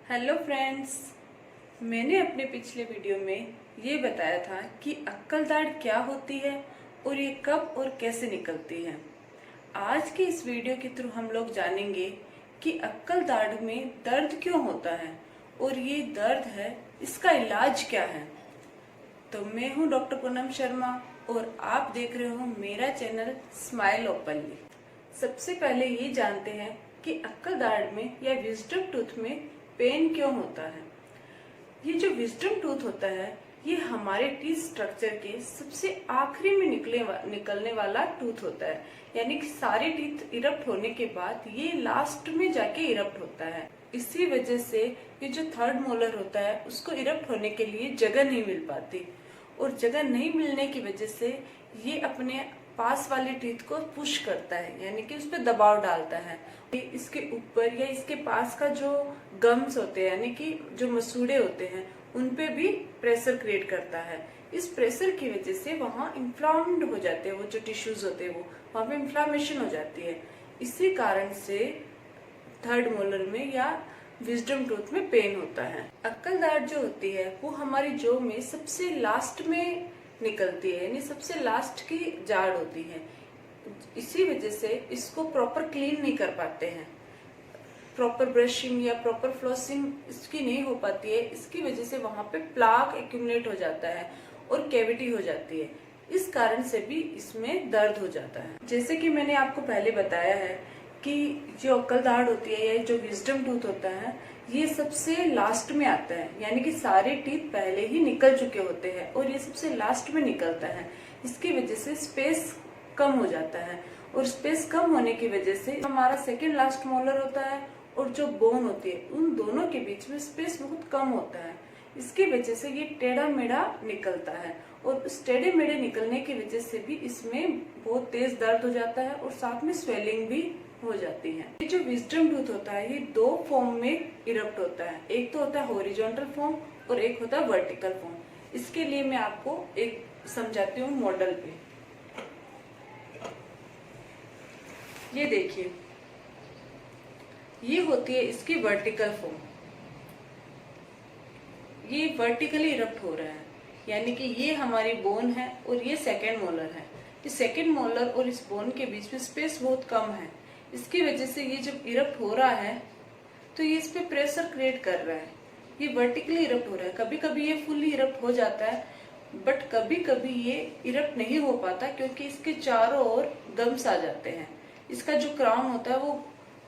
Hello friends, मैंने अपने पिछले वीडियो में ये बताया था कि अक्कल दाढ़ क्या होती है और ये कब और कैसे निकलती है। आज के इस वीडियो के थ्रू हम लोग जानेंगे कि अक्कल दाढ़ में दर्द क्यों होता है और ये दर्द है इसका इलाज क्या है। तो मैं हूँ डॉक्टर पूनम शर्मा और आप देख रहे हो मेरा चैनल स्माइल ओपनली। सबसे पहले ये जानते हैं कि अक्कल दाढ़ में या विजडम टूथ में पेन क्यों होता है। ये जो विजडम टूथ होता है ये हमारे टीथ स्ट्रक्चर के सबसे आखिरी में निकलने वाला टूथ होता है, यानी कि सारे टीथ इरप्ट होने के बाद ये लास्ट में जाके इरप्ट होता है। इसी वजह से ये जो थर्ड मोलर होता है उसको इरप्ट होने के लिए जगह नहीं मिल पाती और जगह नहीं मिलने की वजह से ये अपने पास वाले टीथ को पुश करता है, यानी कि उस पर दबाव डालता है। इसके ऊपर या इसके पास का जो गम्स होते हैं यानी कि जो मसूड़े होते हैं उन पे भी प्रेशर क्रिएट करता है। इस प्रेशर की वजह से वहाँ इन्फ्लाम्ड हो जाते हैं, वो जो टिश्यूज होते हैं वो वहाँ पे इन्फ्लामेशन हो जाती है। इसी कारण से थर्ड मोलर में या विजडम टूथ में पेन होता है। अक्कल दाढ़ जो होती है वो हमारी जॉ में सबसे लास्ट में निकलती है, यानी सबसे लास्ट की जाड़ होती है। इसी वजह से इसको प्रॉपर क्लीन नहीं कर पाते हैं, प्रॉपर ब्रशिंग या प्रॉपर फ्लॉसिंग इसकी नहीं हो पाती है। इसकी वजह से वहां पे प्लाक एक्यूमुलेट हो जाता है और कैविटी हो जाती है। इस कारण से भी इसमें दर्द हो जाता है। जैसे कि मैंने आपको पहले बताया है कि जो अक्कल दाढ़ होती है या जो विजडम टूथ होता है ये सबसे लास्ट में आता है, यानी कि सारे टीथ पहले ही निकल चुके होते हैं और ये सबसे लास्ट में निकलता है। इसकी वजह से स्पेस कम हो जाता है और स्पेस कम होने की वजह से हमारा सेकेंड लास्ट मोलर होता है और जो बोन होती है उन दोनों के बीच में स्पेस बहुत कम होता है। इसकी वजह से ये टेढ़ा मेढ़ा निकलता है और उस टेढ़े मेढ़े निकलने की वजह से भी इसमें बहुत तेज दर्द हो जाता है और साथ में स्वेलिंग भी हो जाती है। ये जो विजडम टूथ होता है ये दो फॉर्म में इरप्ट होता है, एक तो होता है हॉरिजॉन्टल फॉर्म और एक होता है वर्टिकल फॉर्म। इसके लिए मैं आपको एक समझाती हूँ मॉडल पे। ये देखिए, ये होती है इसकी वर्टिकल फॉर्म। ये वर्टिकली इरप्ट हो रहा है, यानी कि ये हमारी बोन है और ये सेकेंड मोलर है। इस सेकेंड मोलर और इस बोन के बीच में स्पेस बहुत कम है। इसकी वजह से ये जब इरप्ट हो रहा है तो ये इस पे प्रेशर क्रिएट कर रहा है। ये वर्टिकली इरप्ट हो रहा है। कभी कभी ये फुल्ली इरप्ट हो जाता है बट कभी कभी ये इरप्ट नहीं हो पाता क्योंकि इसके चारों ओर गम्स आ जाते हैं। इसका जो क्राउन होता है वो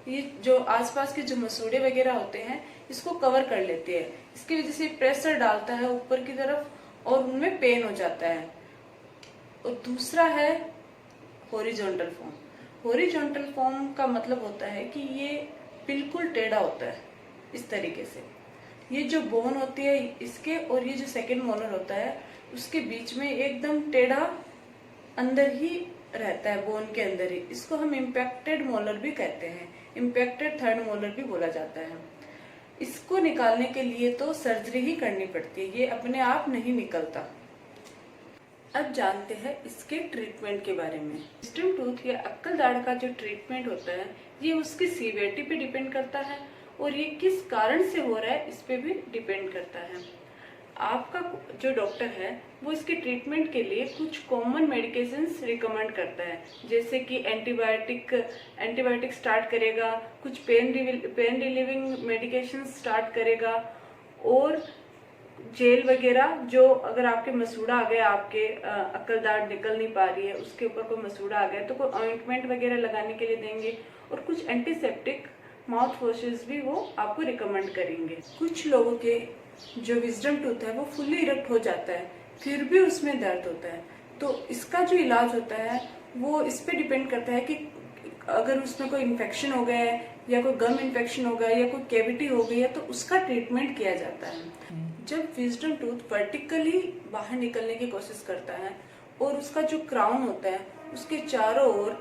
ये जो आसपास के जो मसूड़े वगैरह होते हैं इसको कवर कर लेते हैं। इसकी वजह से प्रेशर डालता है ऊपर की तरफ और उनमें पेन हो जाता है। और दूसरा है हॉरिजॉन्टल फॉर्म। हॉरिजॉन्टल फॉर्म का मतलब होता है कि ये बिल्कुल टेढ़ा होता है इस तरीके से। ये जो बोन होती है इसके और ये जो सेकंड मोलर होता है उसके बीच में एकदम टेढ़ा अंदर ही रहता है, बोन के अंदर ही। इसको हम इम्पैक्टेड मोलर भी कहते हैं, इम्पैक्टेड थर्ड मोलर भी बोला जाता है। इसको निकालने के लिए तो सर्जरी ही करनी पड़ती है, ये अपने आप नहीं निकलता। अब जानते हैं इसके ट्रीटमेंट के बारे में। विजडम टूथ या अक्कल दाढ़ का जो ट्रीटमेंट होता है ये उसकी सीवियरिटी पे डिपेंड करता है और ये किस कारण से हो रहा है इस पे भी डिपेंड करता है। आपका जो डॉक्टर है वो इसके ट्रीटमेंट के लिए कुछ कॉमन मेडिकेशंस रिकमेंड करता है, जैसे कि एंटीबायोटिक स्टार्ट करेगा, कुछ पेन रिलीविंग मेडिकेशन स्टार्ट करेगा और जेल वगैरह, जो अगर आपके मसूड़ा आ गया, आपके अक्कल दाढ़ निकल नहीं पा रही है उसके ऊपर कोई मसूड़ा आ गया तो कोई ऑइंटमेंट वगैरह लगाने के लिए देंगे और कुछ एंटीसेप्टिक माउथ वॉशेस भी वो आपको रिकमेंड करेंगे। कुछ लोगों के जो विजडम टूथ है वो फुल्ली इरप्ट हो जाता है फिर भी उसमें दर्द होता है, तो इसका जो इलाज होता है वो इस पे डिपेंड करता है कि अगर उसमें कोई इन्फेक्शन हो गया है या कोई गम इन्फेक्शन हो गया है या कोई कैविटी हो गई है तो उसका ट्रीटमेंट किया जाता है। जब विजडम टूथ वर्टिकली बाहर निकलने की कोशिश करता है और उसका जो क्राउन होता है उसके चारों ओर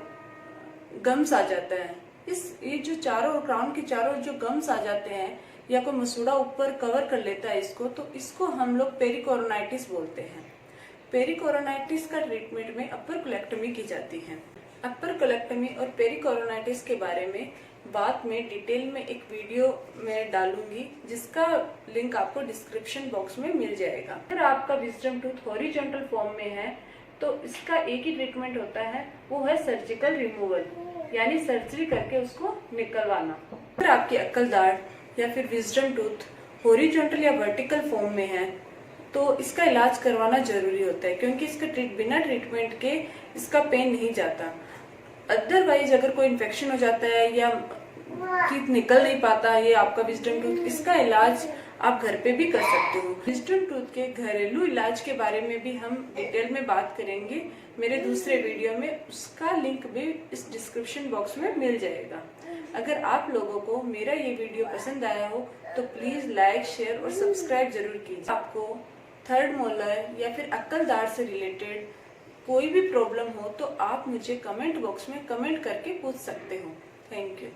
गम्स आ जाता है, ये जो चारों ओर क्राउन के चारों ओर जो गम्स आ जाते हैं या कोई मसूड़ा ऊपर कवर कर लेता है इसको, तो इसको हम लोग पेरिकोरोनाइटिस बोलते हैं। पेरिकोरोनाइटिस का ट्रीटमेंट में अपर कोलेक्टमी की जाती है। अपर कोलेक्टमी और पेरिकोरोनाइटिस के बारे में बाद में डिटेल में एक वीडियो में डालूंगी, जिसका लिंक आपको डिस्क्रिप्शन बॉक्स में मिल जाएगा। अगर आपका विजडम टूथ हॉरिजॉन्टल फॉर्म में है तो इसका एक ही ट्रीटमेंट होता है, वो है सर्जिकल रिमूवल, यानी सर्जरी करके उसको निकलवाना। अगर आपकी अक्कल दाढ़ या फिर विजडम टूथ हॉरिजॉन्टल या वर्टिकल फॉर्म में है तो इसका इलाज करवाना जरूरी होता है, क्योंकि इसका बिना ट्रीटमेंट के इसका पेन नहीं जाता। अदरवाइज अगर कोई इन्फेक्शन हो जाता है या टीथ निकल नहीं पाता ये आपका विजडम टूथ, इसका इलाज आप घर पे भी कर सकते हो। विजडम टूथ के घरेलू इलाज के बारे में भी हम डिटेल में बात करेंगे मेरे दूसरे वीडियो में, उसका लिंक भी इस डिस्क्रिप्शन बॉक्स में मिल जाएगा। अगर आप लोगों को मेरा ये वीडियो पसंद आया हो तो प्लीज लाइक, शेयर और सब्सक्राइब जरूर कीजिए। आपको थर्ड मोलर या फिर अक्कल दाढ़ से रिलेटेड कोई भी प्रॉब्लम हो तो आप मुझे कमेंट बॉक्स में कमेंट करके पूछ सकते हो। Thank you.